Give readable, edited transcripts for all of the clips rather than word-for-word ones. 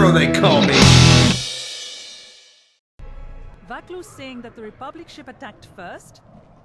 hero they call me! Backlou saying that the Republic ship attacked first?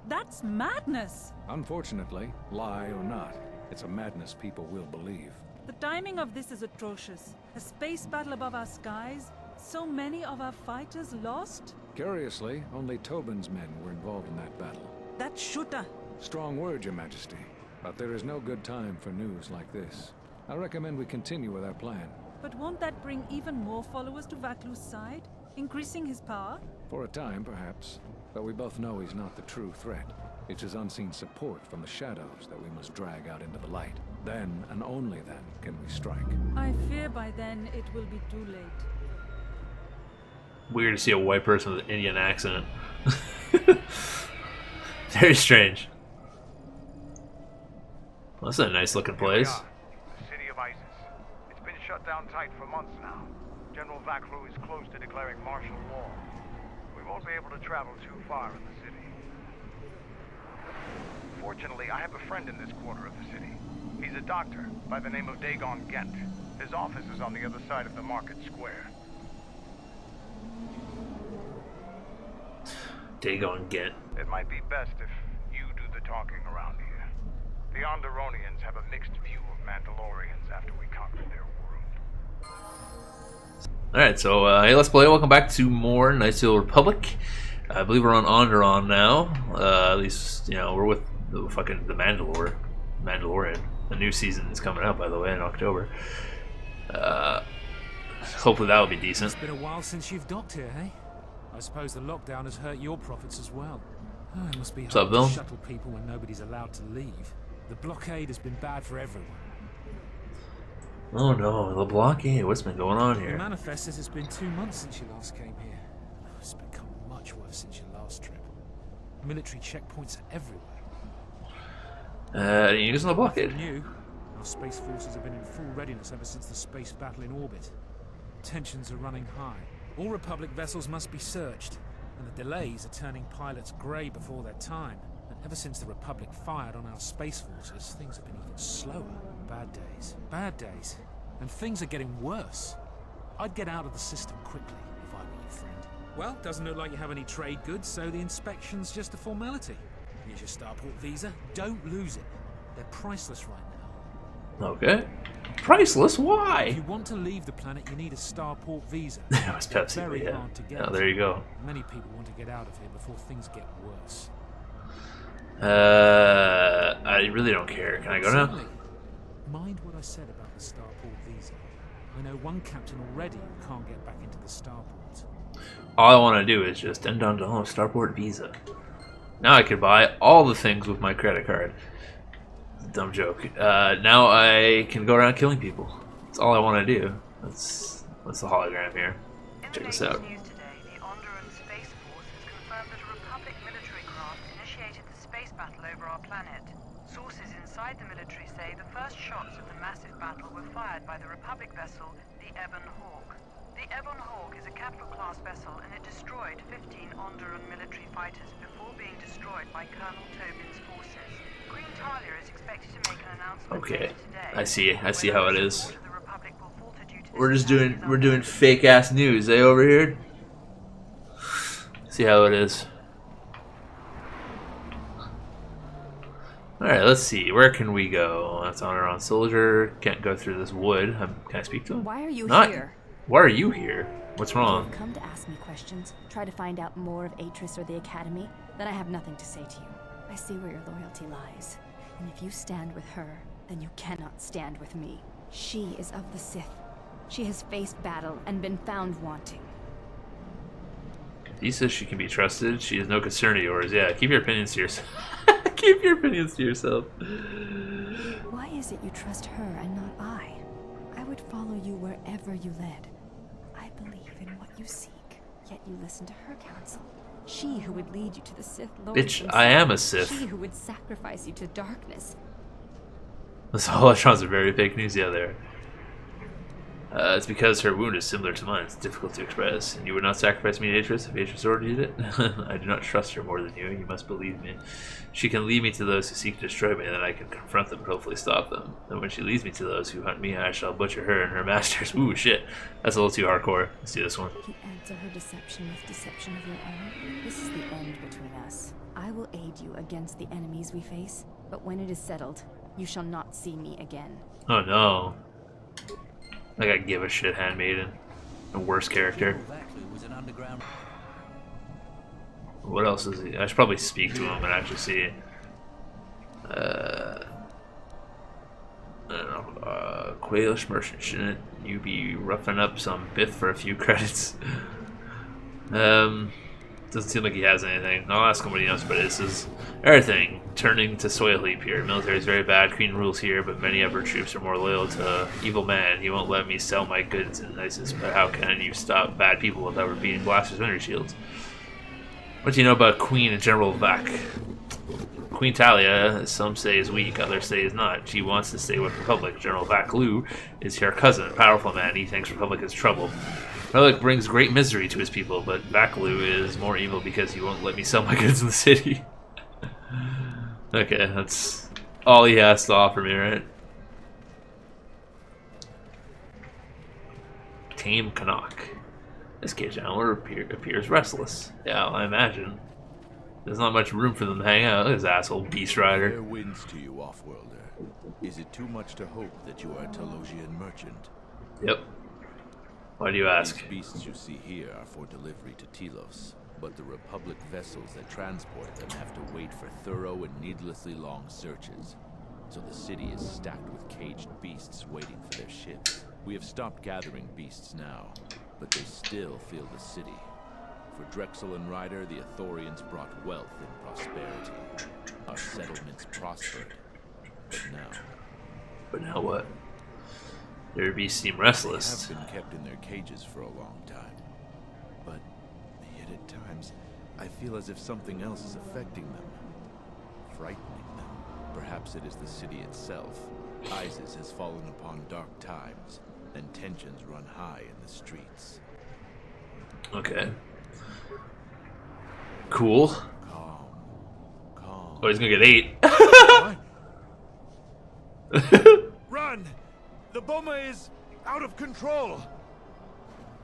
That's madness! Unfortunately, lie or not, it's a madness people will believe. The timing of this is atrocious. A space battle above our skies, so many of our fighters lost? Curiously, only Tobin's men were involved in that battle. That shooter! Strong word, Your Majesty, but there is no good time for news like this. I recommend we continue with our plan. But won't that bring even more followers to Backlou's side? Increasing his power? For a time, perhaps, but we both know he's not the true threat. It's his unseen support from the shadows that we must drag out into the light. Then, and only then, can we strike. I fear by then it will be too late. Weird to see a white person with an Indian accent. Very strange. Well, that's a nice looking place. The city of ISIS. It's been shut down tight for months now. General Backlou is close to declaring martial law. We won't be able to travel too far in the city. Fortunately, I have a friend in this quarter of the city. He's a doctor by the name of Dagon Gent. His office is on the other side of the market square. Dagon Gent. It might be best if you do the talking around here. The Onderonians have a mixed view of Mandalorians after we conquered their world. Alright, so hey, let's play. Welcome back to more Knights of the Old Republic. I believe we're on Onderon now. At least, you know, we're with the Mandalorian. The new season is coming out, by the way, in October. Hopefully that will be decent. It's been a while since you've docked here, eh? I suppose the lockdown has hurt your profits as well. Oh, it must be hard to shuttle people when nobody's allowed to leave. The blockade has been bad for everyone. Oh no, the blockade. What's been going on here? The manifest says it's been 2 months since you last came here. It's become much worse since your last trip. Military checkpoints are everywhere. Using the blockade. New. Our space forces have been in full readiness ever since the space battle in orbit. Tensions are running high. All Republic vessels must be searched, and the delays are turning pilots grey before their time. And ever since the Republic fired on our space forces, things have been even slower. Bad days, and things are getting worse. I'd get out of the system quickly if I were your friend. Well, doesn't look like you have any trade goods, so the inspection's just a formality. Here's your starport visa. Don't lose it. They're priceless right now. Okay. Priceless? Why? If you want to leave the planet, you need a starport visa. That was Pepsi, Very yeah. hard to get. Oh, there you go. Many people want to get out of here before things get worse. I really don't care. Can I go now? Certainly. Mind what I said about the starport visa. I know one captain already who can't get back into the starport. All I want to do is just end on starport visa. Now I can buy all the things with my credit card. Dumb joke. Now I can go around killing people. That's all I want to do. That's the hologram here. Check this out. News today, the Onderon Space Force has confirmed that a Republic military craft initiated the space battle over our planet. Sources inside the military say the first shots of the massive battle were fired by the Republic vessel, the Ebon Hawk. The Ebon Hawk is a capital-class vessel, and it destroyed 15 Onderon military fighters before being destroyed by Colonel Tobin's forces. Green Talia is expected to make an announcement Okay, today. I see how it is. The Republic will falter due to We're this just attack doing fake ass news, eh, over here? See how it is. Alright, let's see. Where can we go? That's Onderon soldier. Can't go through this wood. Can I speak to him? Why are you Not. here? Why are you here? What's wrong? You've come to ask me questions, try to find out more of Atris or the Academy, then I have nothing to say to you. I see where your loyalty lies, and if you stand with her, then you cannot stand with me. She is of the Sith. She has faced battle and been found wanting. He says she can be trusted. She is no concern of yours. Yeah, keep your opinions to yourself. Keep your opinions to yourself. Why is it you trust her and not I? I would follow you wherever you led. I believe in what you seek, yet you listen to her counsel. She who would lead you to the Sith Lord. Bitch, I am a Sith. She who would sacrifice you to darkness. Those holotrons are very fake news, yeah, there. It's because her wound is similar to mine. It's difficult to express. And you would not sacrifice me to Atris if Atris ordered you it? I do not trust her more than you. You must believe me. She can lead me to those who seek to destroy me, and then I can confront them and hopefully stop them. And when she leads me to those who hunt me, I shall butcher her and her masters. Ooh, shit. That's a little too hardcore. Let's do this one. You answer her deception with deception of your own. This is the end between us. I will aid you against the enemies we face, but when it is settled, you shall not see me again. Oh no. Like I give a shit, handmaiden. The worst character. What else is he? I should probably speak to him and actually see. I don't know. Quailish merchant, shouldn't you be roughing up some Biff for a few credits? Doesn't seem like he has anything. I'll ask him what he knows about this. Is everything turning to soil heap here? Military is very bad. Queen rules here, but many of her troops are more loyal to evil man. He won't let me sell my goods in ISIS. But how can you stop bad people without repeating blasters' winter shields? What do you know about Queen and General Vac? Queen Talia, some say is weak, others say is not. She wants to stay with Republic. General Backlou is her cousin, a powerful man. He thinks Republic is trouble. Republic brings great misery to his people, but Backlou is more evil because he won't let me sell my goods in the city. Okay, that's all he has to offer me, right? Tame Canuck. This cage animal appears restless. Yeah, I imagine. There's not much room for them to hang out. Look at this asshole beast rider. Fair winds to you, off-worlder. Is it too much to hope that you are a Telosian merchant? Yep. Why do you ask? These beasts you see here are for delivery to Telos, but the Republic vessels that transport them have to wait for thorough and needlessly long searches. So the city is stacked with caged beasts waiting for their ships. We have stopped gathering beasts now, but they still fill the city. For Drexel and Ryder, the Athorians brought wealth and prosperity. Our settlements prospered. But now what? Their beasts seem restless. They have been kept in their cages for a long time. But yet at times, I feel as if something else is affecting them. Frightening them. Perhaps it is the city itself. ISIS has fallen upon dark times, and tensions run high in the streets. Okay. Cool. Calm. Oh, he's gonna get 8. Run! The Boma is out of control!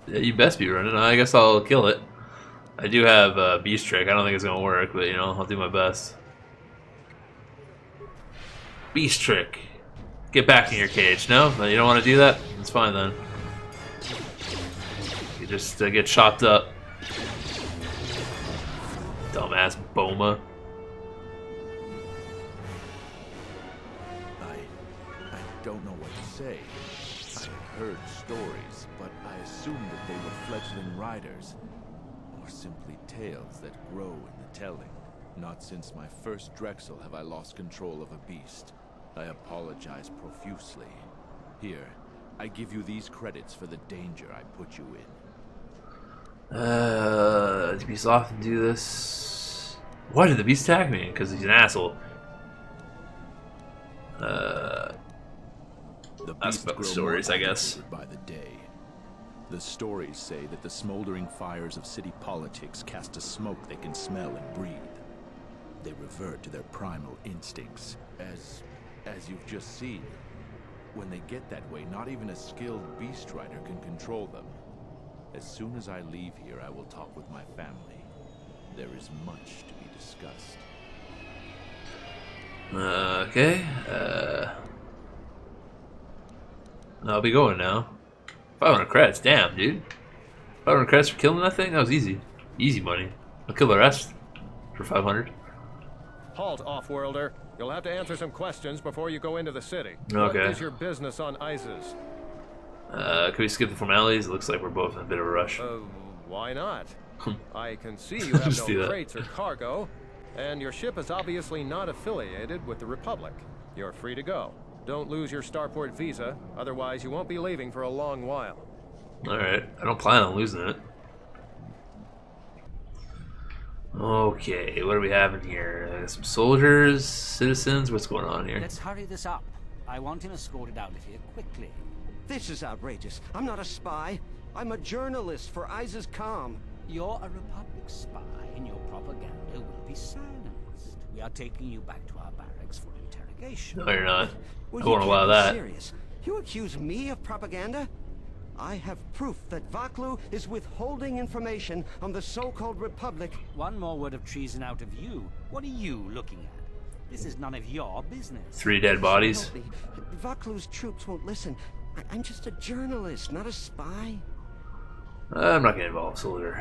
Yeah, you best be running. I guess I'll kill it. I do have Beast Trick. I don't think it's gonna work, but you know, I'll do my best. Beast Trick. Get back in your cage. No? You don't want to do that? It's fine then. You just get chopped up. Dumbass Boma. I don't know what to say. I have heard stories, but I assumed that they were fledgling riders. Or simply tales that grow in the telling. Not since my first Drexel have I lost control of a beast. I apologize profusely. Here, I give you these credits for the danger I put you in. The beast often do this. Why did the beast attack me? Because he's an asshole. The That's beasts about the grow stories, more I guess. agitated by the day. The stories say that the smoldering fires of city politics cast a smoke they can smell and breathe. They revert to their primal instincts, as you've just seen. When they get that way, not even a skilled beast rider can control them. As soon as I leave here, I will talk with my family. There is much to be discussed. Okay. I'll be going now. 500 credits, damn, dude. 500 credits for killing that thing? That was easy. Easy money. I'll kill the rest for 500. Halt, off-worlder. You'll have to answer some questions before you go into the city. Okay. What is your business on ISIS? Can we skip the formalities? It looks like we're both in a bit of a rush. Why not? I can see you have Just do no that. crates or cargo, and your ship is obviously not affiliated with the Republic. You're free to go. Don't lose your starport visa, otherwise you won't be leaving for a long while. Alright, I don't plan on losing it. Okay, what do we have in here? Some soldiers, citizens, what's going on here? Let's hurry this up. I want him escorted out of here quickly. This is outrageous. I'm not a spy. I'm a journalist for HeroTheyCallMe. You're a Republic spy, and your propaganda will be silenced. We are taking you back to our barracks for interrogation. No, you're not. Well, I won't you allow can't be that. serious. You accuse me of propaganda? I have proof that Backlou is withholding information on the so-called Republic. One more word of treason out of you. What are you looking at? This is none of your business. 3 dead bodies. Baclou's troops won't listen. I'm just a journalist, not a spy. I'm not getting involved, soldier.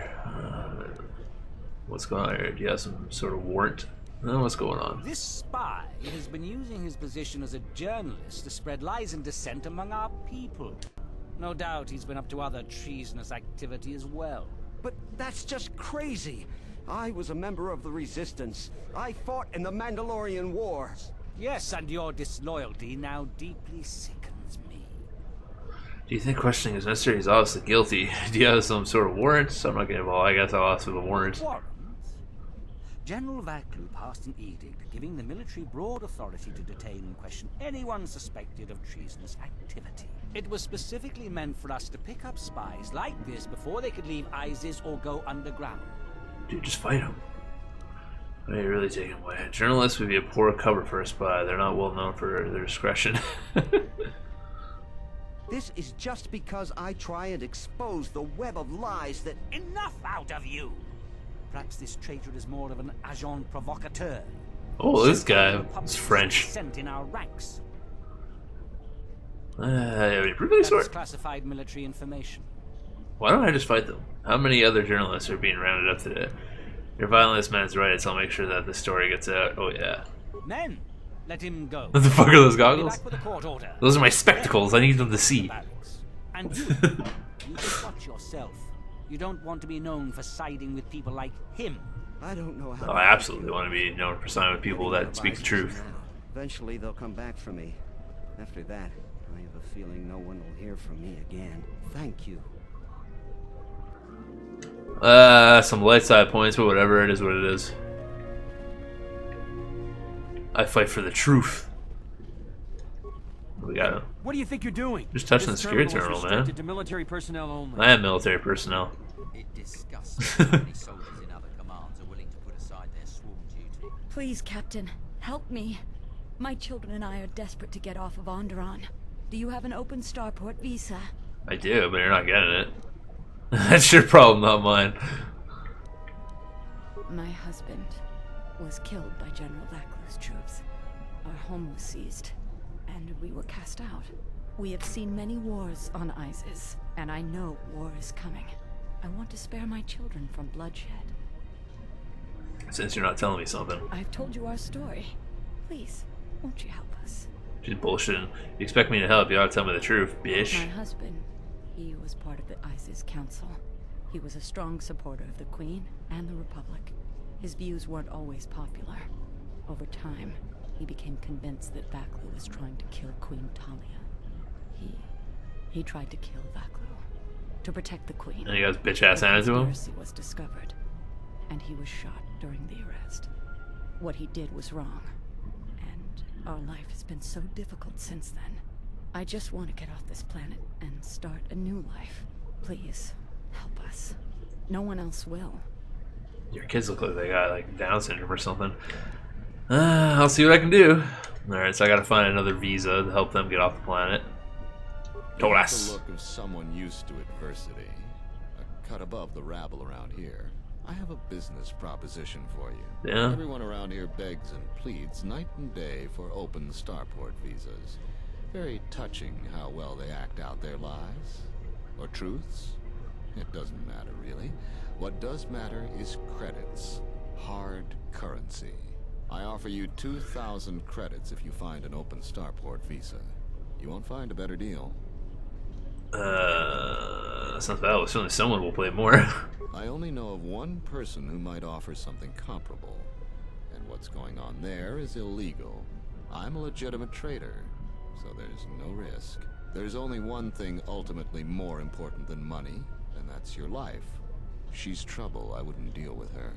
What's going on here? Do you have some sort of warrant? What's going on? This spy has been using his position as a journalist to spread lies and dissent among our people. No doubt he's been up to other treasonous activity as well. But that's just crazy. I was a member of the Resistance. I fought in the Mandalorian Wars. Yes, and your disloyalty now deeply sickens me. Do you think questioning is necessary? He's obviously guilty. Do you have some sort of warrants? I'm not getting involved. I guess I'll ask for the warrants. Warrants? General Backlou passed an edict giving the military broad authority to detain and question anyone suspected of treasonous activity. It was specifically meant for us to pick up spies like this before they could leave ISIS or go underground. Dude, just fight him. Why are you really taking away? Journalists would be a poor cover for a spy. They're not well known for their discretion. This is just because I try and expose the web of lies that... Enough out of you! Perhaps this traitor is more of an agent provocateur. Oh, this guy is French. Sent in our ranks. That's classified military information. Why don't I just fight them? How many other journalists are being rounded up today? Your violence man's rights. I'll make sure that the story gets out. Oh yeah. Men, let him go. What the fuck are those goggles? Back with a court order. Those are my spectacles. I need them to see. And you just watch yourself. You don't want to be known for siding with people like him. I don't know how. Oh, I absolutely want to be known for siding with people that speak the truth. Eventually they'll come back for me. After that, I have a feeling no one will hear from me again. Thank you. Some light side points, but whatever, it is what it is. I fight for the truth. We got him. What do you think you're doing? Just touching the security terminal, man. To military personnel only. I am military personnel. It disgusts me how many soldiers in other commands are willing to put aside their sworn duty. Please, Captain, help me. My children and I are desperate to get off of Onderon. Do you have an open starport visa? I do, but you're not getting it. That's your problem, not mine. My husband was killed by General Backlou's troops. Our home was seized, and we were cast out. We have seen many wars on ISIS, and I know war is coming. I want to spare my children from bloodshed. Since you're not telling me something. I've told you our story. Please, won't you help us? She's bullshitting. You expect me to help, you ought to tell me the truth, bitch. My husband, he was part of the ISIS Council. He was a strong supporter of the Queen and the Republic. His views weren't always popular. Over time, he became convinced that Backlou was trying to kill Queen Talia. He tried to kill Backlou to protect the Queen. And he got his bitch-ass handed to him? Conspiracy was discovered, and he was shot during the arrest. What he did was wrong, and our life has been so difficult since then. I just want to get off this planet and start a new life. Please, help us. No one else will. Your kids look like they got like Down syndrome or something. I'll see what I can do. Alright, so I gotta find another visa to help them get off the planet. Toras. The look of someone used to adversity. A cut above the rabble around here. I have a business proposition for you. Yeah? Everyone around here begs and pleads night and day for open starport visas. Very touching how well they act out their lies. Or truths. It doesn't matter, really. What does matter is credits. Hard currency. I offer you 2,000 credits if you find an open starport visa. You won't find a better deal. Sounds bad. Certainly someone will play more. I only know of one person who might offer something comparable. And what's going on there is illegal. I'm a legitimate trader, so there's no risk. There's only one thing ultimately more important than money, and that's your life. She's trouble. I wouldn't deal with her.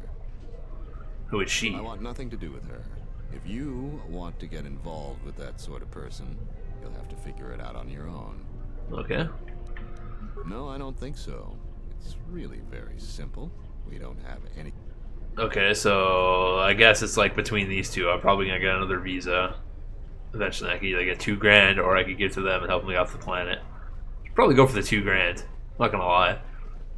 Who is she? I want nothing to do with her. If you want to get involved with that sort of person, you'll have to figure it out on your own. Okay. No, I don't think so. It's really very simple. We don't have any... Okay, so I guess it's like between these two. I'm probably gonna get another visa. Eventually, I could either get $2 grand or I could give to them and help me off the planet. Should probably go for the $2 grand. I'm not gonna lie.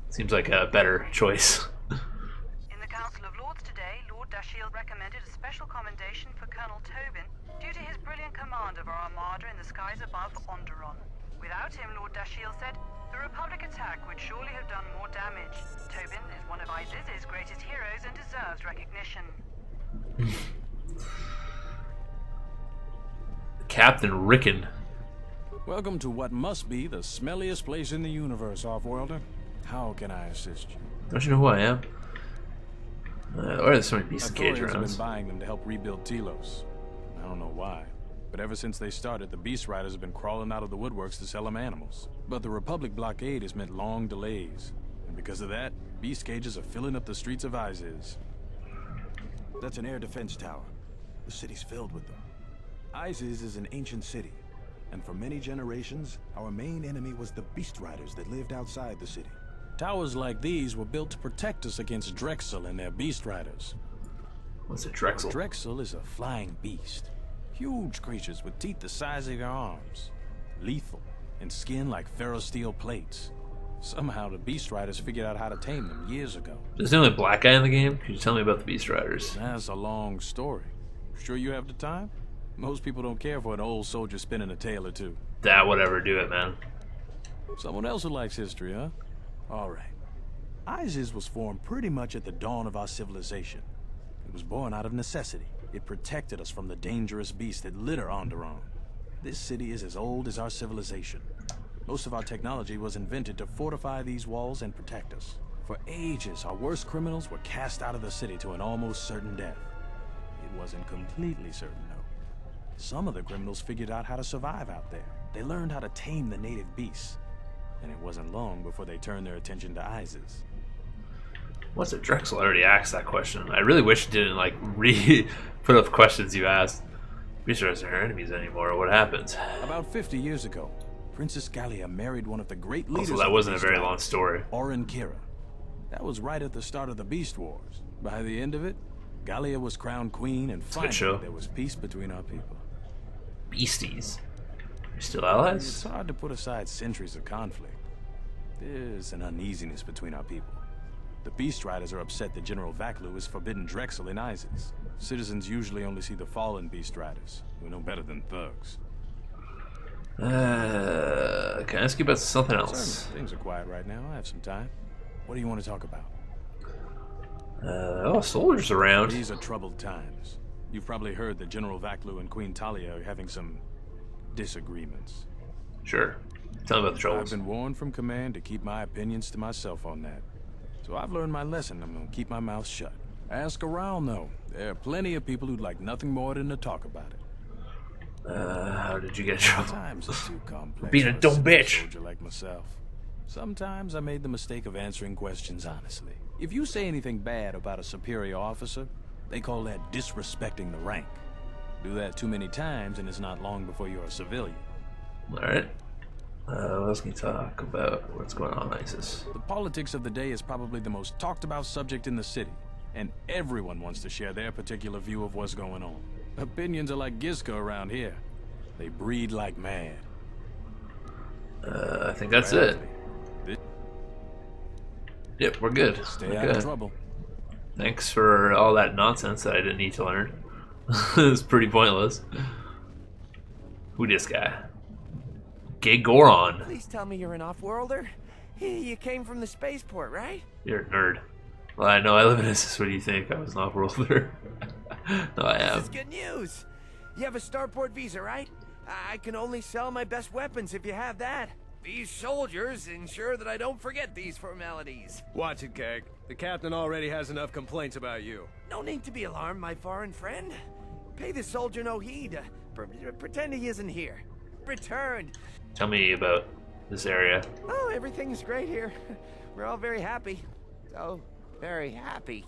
Seems like a better choice. In the Council of Lords today, Lord Dashiell recommended a special commendation for Colonel Tobin due to his brilliant command of our armada in the skies above Onderon. Without him, Lord Dashiell said, the Republic attack would surely have done more damage. Tobin is one of ISIS's greatest heroes and deserves recognition. Captain Rickon. Welcome to what must be the smelliest place in the universe, Offworlder. How can I assist you? Don't you know who I am? Or there's so many beasts in cage Authorities have around. been buying them to help rebuild Telos. I don't know why, but ever since they started, the Beast Riders have been crawling out of the woodworks to sell them animals. But the Republic blockade has meant long delays, and because of that, beast cages are filling up the streets of Isis. That's an air defense tower. The city's filled with them. Isis is an ancient city, and for many generations, our main enemy was the Beast Riders that lived outside the city. Towers like these were built to protect us against Drexel and their Beast Riders. What's a Drexel? Drexel is a flying beast. Huge creatures with teeth the size of your arms. Lethal, and skin like ferrosteel plates. Somehow the Beast Riders figured out how to tame them years ago. Is there only a black guy in the game? Could you tell me about the Beast Riders? That's a long story. Sure you have the time? Most people don't care for an old soldier spinning a tale or two. That would ever do it, man. Someone else who likes history, huh? Alright. Isis was formed pretty much at the dawn of our civilization. It was born out of necessity. It protected us from the dangerous beasts that litter Onderon. This city is as old as our civilization. Most of our technology was invented to fortify these walls and protect us. For ages, our worst criminals were cast out of the city to an almost certain death. It wasn't completely certain, though. Some of the criminals figured out how to survive out there. They learned how to tame the native beasts. And it wasn't long before they turned their attention to Isis. What's a Drexel? I already asked that question. I really wish it didn't like put up questions you asked. Beast Riders aren't enemies anymore. What happened? About 50 years ago, Princess Gallia married one of the great leaders. Also, that wasn't a very long story. Orin Kira. That was right at the start of the Beast Wars. By the end of it, Gallia was crowned queen, and finally there was peace between our people. Beasties. You're still allies? It's hard to put aside centuries of conflict. There's an uneasiness between our people. The Beast Riders are upset that General Backlou has forbidden Drexel in Isis. Citizens usually only see the fallen Beast Riders, who know better than thugs. Can I ask you about something else? Certainly. Things are quiet right now. I have some time. What do you want to talk about? Soldiers around. These are troubled times. You've probably heard that General Backlou and Queen Talia are having some disagreements. Sure. Tell me about the troubles. I've been warned from command to keep my opinions to myself on that. So I've learned my lesson. I'm going to keep my mouth shut. Ask around, though. There are plenty of people who'd like nothing more than to talk about it. How did you get in trouble? Sometimes it's too complex. Being a dumb bitch. Soldier like myself. Sometimes I made the mistake of answering questions honestly. If you say anything bad about a superior officer, they call that disrespecting the rank. Do that too many times and it's not long before you're a civilian. Alright. What else can you talk about? What's going on, ISIS? The politics of the day is probably the most talked about subject in the city, and everyone wants to share their particular view of what's going on. Opinions are like Gisco around here. They breed like mad. I think that's it. Yep, we're good. Stay out of trouble. Thanks for all that nonsense that I didn't need to learn. It's pretty pointless. Who this guy? Gay Goron. Please tell me you're an off-worlder. You came from the spaceport, right? You're a nerd. Well, I know I live in Isis. What do you think? I was an off-worlder. No, I am. This is good news. You have a starport visa, right? I can only sell my best weapons if you have that. These soldiers ensure that I don't forget these formalities. Watch it, Keg. The captain already has enough complaints about you. No need to be alarmed, my foreign friend. Pay the soldier no heed. Pretend he isn't here. Returned. Tell me about this area. Oh, everything's great here. We're all very happy. So very happy.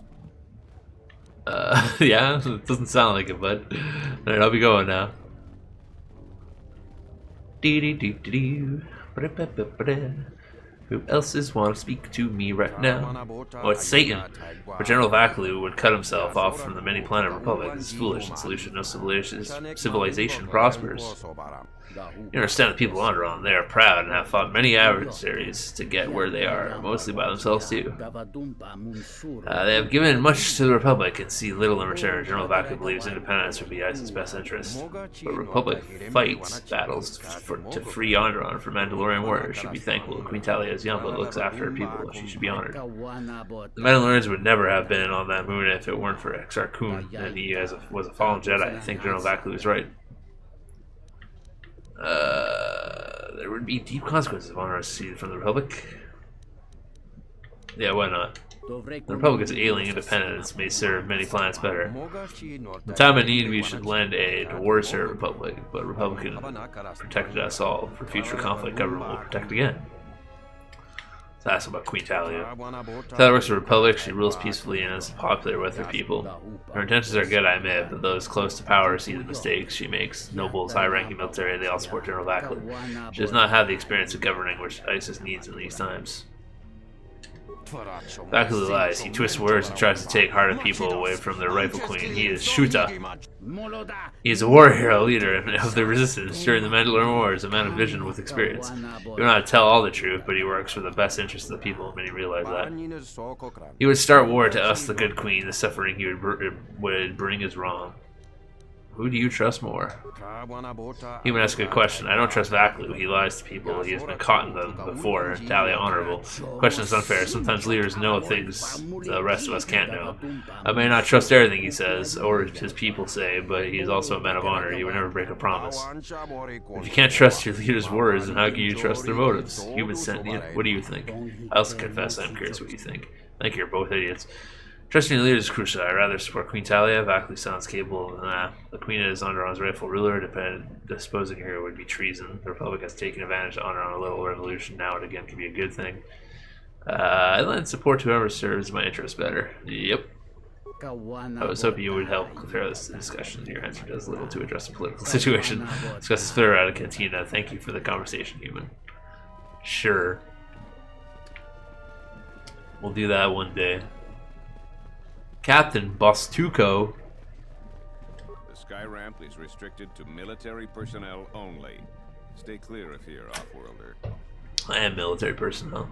Yeah, it doesn't sound like it, but alright, I'll be going now. Who else want to speak to me right now? Oh, it's Satan. But General Backlou would cut himself off from the many-planet republic. It's foolish and solution. No civilization prospers. You understand the people of Onderon. They are proud and have fought many adversaries to get where they are, mostly by themselves too. They have given much to the Republic and see little in return. General Backlou believes independence would be Ice's best interest. But Republic fights battles to free Onderon from Mandalorian warriors should be thankful. Queen Talia is young but looks after her people. She should be honored. The Mandalorians would never have been on that moon if it weren't for Exar Kun, and he was a fallen Jedi. I think General Backlou is right. There would be deep consequences if Honor is seceded from the Republic. Yeah, why not? The Republic's ailing independence may serve many planets better. The time of need we should lend aid to war serve Republic, but Republican protected us all. For future conflict, government will protect again. So ask about Queen Talia. Talia works for the Republic. She rules peacefully and is popular with her people. Her intentions are good, I admit, but those close to power see the mistakes she makes. Nobles, high-ranking military, they all support General Backlou. She does not have the experience of governing which ISIS needs in these times. Backlou lies. He twists words and tries to take heart of people away from their rightful queen. He is Shuta. He is a war hero leader of the resistance during the Mandalorian Wars, a man of vision with experience. He will not tell all the truth, but he works for the best interest of the people. Many realize that. He would start war to us, the good queen. The suffering he would bring is wrong. Who do you trust more? Human asks a good question. I don't trust Backlou. He lies to people. He has been caught in them before. Talia honorable. Question is unfair. Sometimes leaders know things the rest of us can't know. I may not trust everything he says, or his people say, but he is also a man of honor. He would never break a promise. If you can't trust your leader's words, then how can you trust their motives? Human sentient. What do you think? I also confess I'm curious what you think. I think you're both idiots. Trusting the leader is crucial. I'd rather support Queen Talia. Backlou sounds capable of that. The Queen is Onderon's rightful ruler. Disposing her would be treason. The Republic has taken advantage of Onderon a little revolution. Now it again could be a good thing. I lend support to whoever serves my interests better. Yep. I was hoping you would help clear this discussion. Your answer does little to address the political situation. Discuss this further at a cantina. Thank you for the conversation, human. Sure. We'll do that one day. Captain Bostuco. The sky ramp is restricted to military personnel only. Stay clear of here, off-worlder. I am military personnel.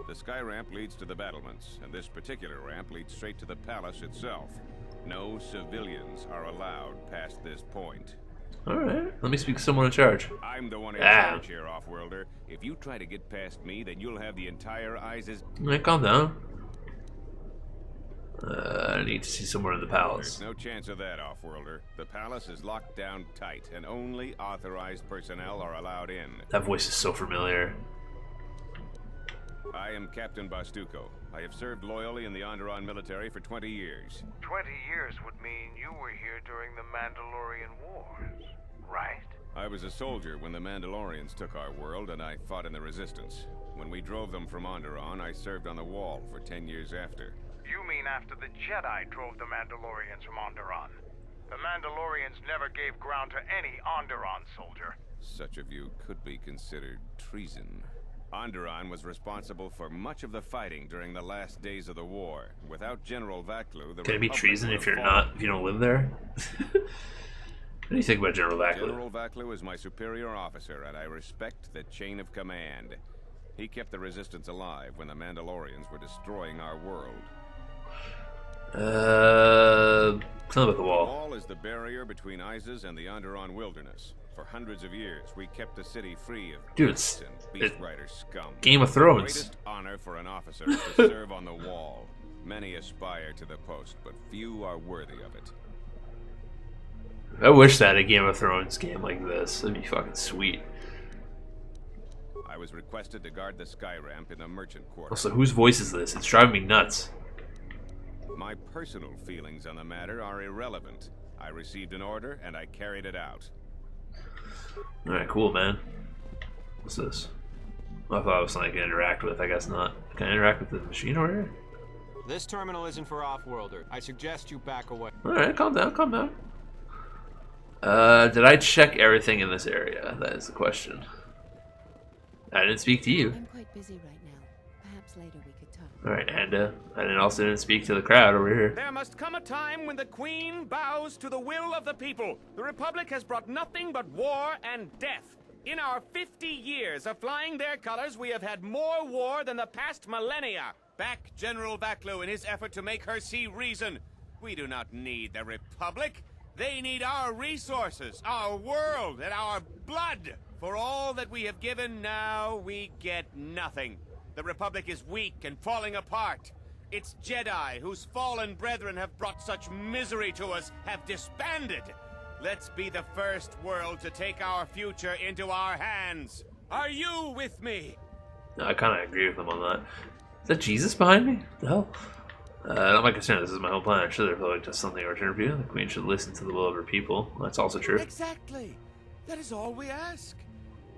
The sky ramp leads to the battlements, and this particular ramp leads straight to the palace itself. No civilians are allowed past this point. Alright, let me speak to someone in charge. I'm the one in charge here, off-worlder. If you try to get past me, then you'll have the entire ISIS... Alright, calm down. I need to see someone in the palace. There's no chance of that, off-worlder. The palace is locked down tight, and only authorized personnel are allowed in. That voice is so familiar. I am Captain Bostuco. I have served loyally in the Onderon military for 20 years. 20 years would mean you were here during the Mandalorian Wars, right? I was a soldier when the Mandalorians took our world, and I fought in the Resistance. When we drove them from Onderon, I served on the Wall for 10 years after. You mean after the Jedi drove the Mandalorians from Onderon? The Mandalorians never gave ground to any Onderon soldier. Such of you could be considered treason. Onderon was responsible for much of the fighting during the last days of the war. Without General Backlou, the Can it be treason if you don't live there? What do you think about General Backlou? General Backlou is my superior officer, and I respect the chain of command. He kept the Resistance alive when the Mandalorians were destroying our world. Tell me about the wall. The wall is the barrier between ISIS and the Onderon wilderness. For hundreds of years, we kept the city free of beasts and beast rider scum. Game of Thrones. The greatest honor for an officer is to serve on the wall. Many aspire to the post, but few are worthy of it. I wish that a Game of Thrones game like this. That'd be fucking sweet. I was requested to guard the sky ramp in the merchant quarter. Also, whose voice is this? It's driving me nuts. My personal feelings on the matter are irrelevant. I received an order, and I carried it out. Alright, cool, man. What's this? I thought it was something I could interact with. I guess not. Can I interact with the machine over here? This terminal isn't for off-worlder. I suggest you back away. Alright, calm down, calm down. Did I check everything in this area? That is the question. I didn't speak to you. I'm quite busy right now. Perhaps later we could talk. Alright, and I also didn't speak to the crowd over here. There must come a time when the Queen bows to the will of the people. The Republic has brought nothing but war and death. In our 50 years of flying their colors, we have had more war than the past millennia. Back General Backlou in his effort to make her see reason. We do not need the Republic. They need our resources, our world, and our blood. For all that we have given, now we get nothing. The Republic is weak and falling apart. Its Jedi, whose fallen brethren have brought such misery to us, have disbanded. Let's be the first world to take our future into our hands. Are you with me? No, I kind of agree with them on that. Is that Jesus behind me? What the hell? Not my concern. This is my whole plan. Should the Republic does something in return for you, the Queen should listen to the will of her people. That's also true. Exactly. That is all we ask.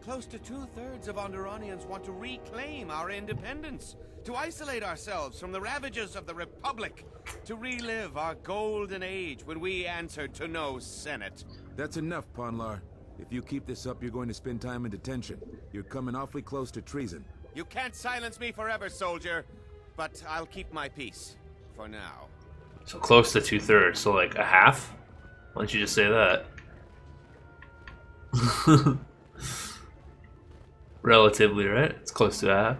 Close to 2/3 of Onderonians want to reclaim our independence, to isolate ourselves from the ravages of the Republic, to relive our golden age when we answered to no Senate. That's enough, Ponlar. If you keep this up, you're going to spend time in detention. You're coming awfully close to treason. You can't silence me forever, soldier, but I'll keep my peace. For now. So close to 2/3, so like a half? Why don't you just say that? Relatively, right? It's close to a half,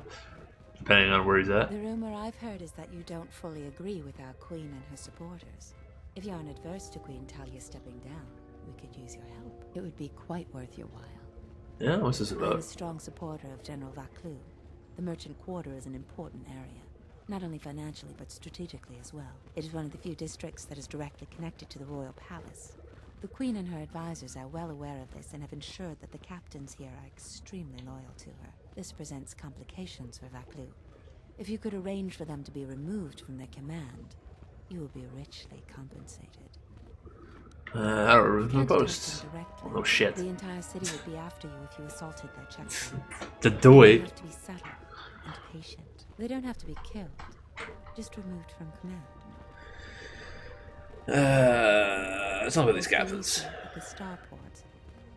depending on where he's at. The rumor I've heard is that you don't fully agree with our Queen and her supporters. If you aren't adverse to Queen Talia stepping down, we could use your help. It would be quite worth your while. Yeah, what's this I'm about? a strong supporter of General Backlou. The merchant quarter is an important area. Not only financially, but strategically as well. It is one of the few districts that is directly connected to the royal palace. The Queen and her advisors are well aware of this and have ensured that the captains here are extremely loyal to her. This presents complications for Backlou. If you could arrange for them to be removed from their command, you will be richly compensated. I don't remember the post. Oh shit. The entire city would be after you if you assaulted their checkpoint. The doy. You have to be subtle and patient. They don't have to be killed, just removed from command. It's not about these captains. At the starport,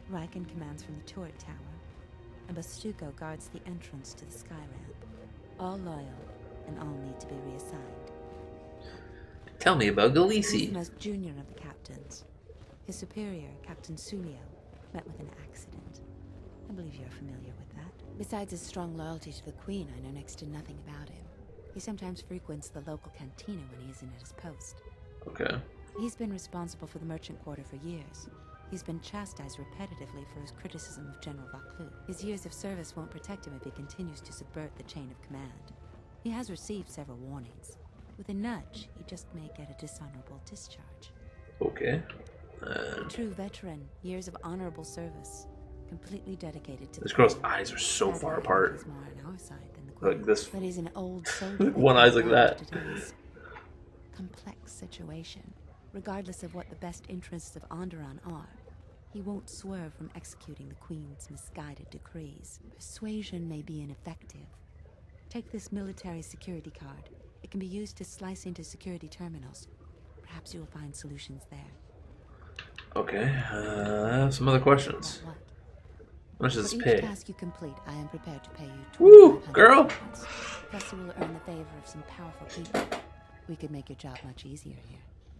Riken commands from the turret tower, and Bastuco guards the entrance to the sky ramp. All loyal, and all need to be reassigned. Tell me about He's Galisi. the most junior of the captains. His superior, Captain Sunio, met with an accident. I believe you're familiar with that. Besides his strong loyalty to the Queen, I know next to nothing about him. He sometimes frequents the local cantina when he isn't at his post. Okay. He's been responsible for the merchant quarter for years. He's been chastised repetitively for his criticism of General Backlou. His years of service won't protect him if he continues to subvert the chain of command. He has received several warnings. With a nudge, he just may get a dishonorable discharge. Okay. A true veteran, years of honorable service, completely dedicated to This the girl's Queen. eyes are so Sadly, far apart. he's more on our side than the Queen. Like this. But he's an old soldier. One eye's like that. Complex situation. Regardless of what the best interests of Onderon are, he won't swerve from executing the Queen's misguided decrees. Persuasion may be ineffective. Take this military security card. It can be used to slice into security terminals. Perhaps you will find solutions there. Okay. I have some other questions. What? How much does For this each pay? task you complete, I am prepared to pay you Woo, 2,500 girl! points. Plus you will earn the favor of some powerful people. We could make your job much easier here.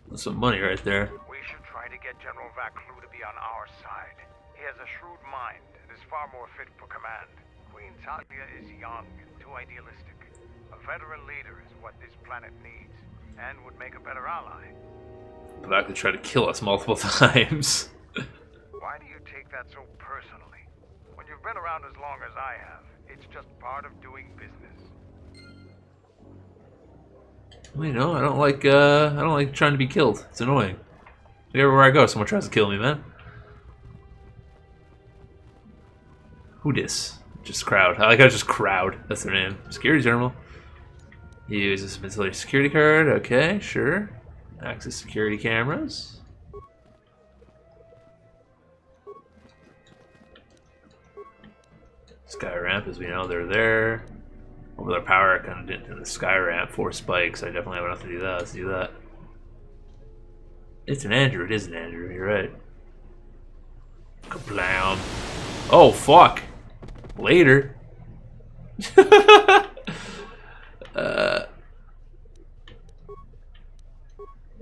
That's some money right there. We should try to get General Backlou to be on our side. He has a shrewd mind and is far more fit for command. Queen Talia is young and too idealistic. A veteran leader is what this planet needs, and would make a better ally. The fact they tried to kill us multiple times. Why do you take that so personally? When you've been around as long as I have, it's just part of doing business. Well, you know, I don't like trying to be killed. It's annoying. Everywhere I go, someone tries to kill me, man. Who dis? Just crowd. I like how just crowd. That's their name. Security terminal. Use this military security card. Okay, sure. Access security cameras. Sky ramp, as we know, they're there. Over their power, kind of did to the sky ramp. 4 spikes. I definitely have enough to do that. Let's do that. It's an Andrew. It is an Andrew. You're right. Blam. Oh, fuck. Later.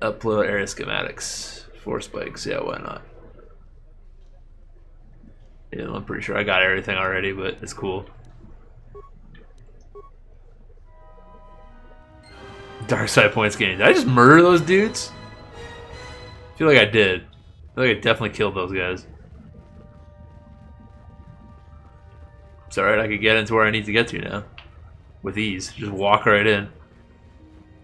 Upload area schematics. 4 spikes. Yeah, why not? Yeah, I'm pretty sure I got everything already, but it's cool. Dark side points gained. Did I just murder those dudes? I feel like I did. I feel like I definitely killed those guys. It's alright, I could get into where I need to get to now. With ease. Just walk right in.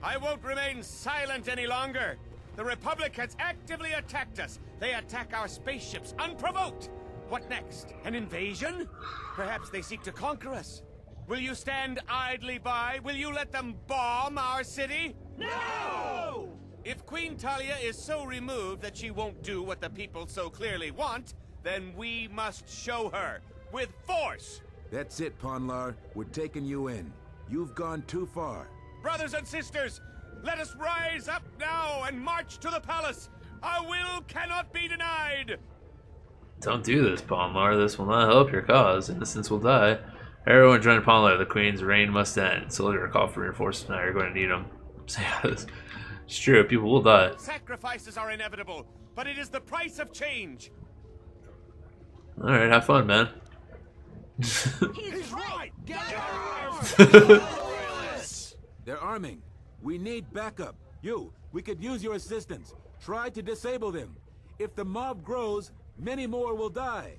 I won't remain silent any longer. The Republic has actively attacked us. They attack our spaceships unprovoked. What next? An invasion? Perhaps they seek to conquer us. Will you stand idly by? Will you let them bomb our city? No! If Queen Talia is so removed that she won't do what the people so clearly want, then we must show her with force. That's it, Ponlar. We're taking you in. You've gone too far. Brothers and sisters, let us rise up now and march to the palace. Our will cannot be denied. Don't do this, Ponlar. This will not help your cause. Innocents will die. Everyone join Ponlar. The Queen's reign must end. Soldiers are called for reinforcements. Now you're going to need them. It's true. People will die. Sacrifices are inevitable, but it is the price of change. All right, have fun, man. He's right. They're arming. We need backup. We could use your assistance. Try to disable them. If the mob grows, many more will die.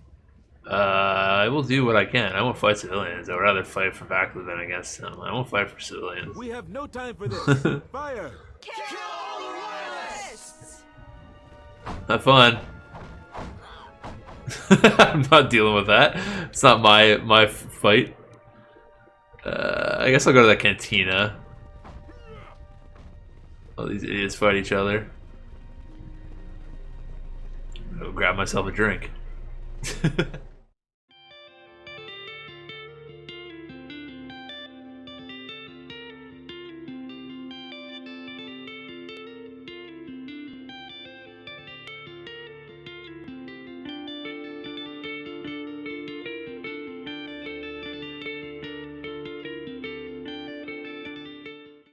I will do what I can. I won't fight civilians. I would rather fight for Backlou than against them. I won't fight for civilians. We have no time for this. Fire! Kill the royalists! Have fun. I'm not dealing with that. It's not my fight. I guess I'll go to that cantina. All these idiots fight each other. I'll grab myself a drink.